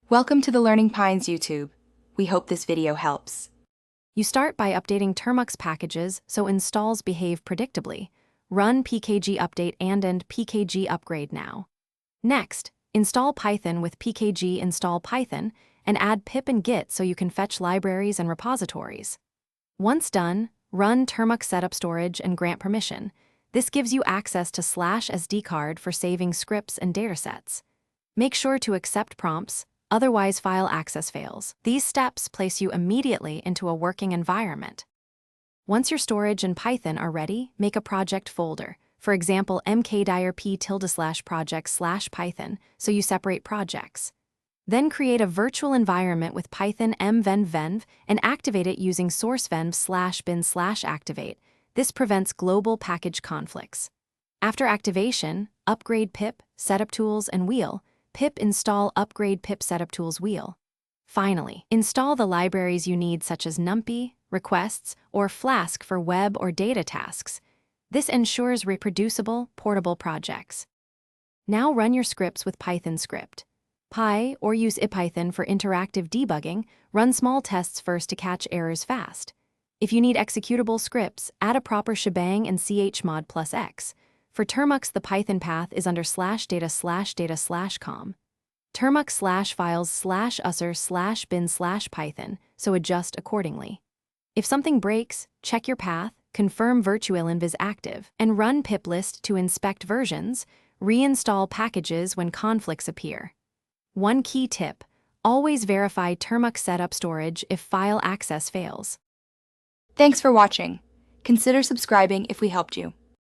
Welcome to the Learning Pines YouTube. We hope this video helps. You start by updating Termux packages so installs behave predictably. Run pkg update and pkg upgrade now. Next, install Python with pkg install Python and add pip and git so you can fetch libraries and repositories. Once done, run Termux setup storage and grant permission. This gives you access to /SD card for saving scripts and datasets. Make sure to accept prompts, otherwise file access fails. These steps place you immediately into a working environment. Once your storage and Python are ready, make a project folder, for example mkdir/project/python, so you separate projects. Then create a virtual environment with Python env and activate it using sourcevenv/bin/activate. This prevents global package conflicts. After activation, upgrade pip, setup tools, and wheel. Pip install upgrade pip setup tools wheel. Finally, install the libraries you need such as NumPy, requests, or Flask for web or data tasks. This ensures reproducible, portable projects. Now run your scripts with Python script. Py or use IPython for interactive debugging. Run small tests first to catch errors fast. If you need executable scripts, add a proper shebang and chmod +x. For Termux, the Python path is under /data/data/com. Termux /files/usr/bin/python, so adjust accordingly. If something breaks, check your path, confirm virtualenv is active, and run piplist to inspect versions. Reinstall packages when conflicts appear. One key tip: always verify Termux setup storage if file access fails. Thanks for watching. Consider subscribing if we helped you.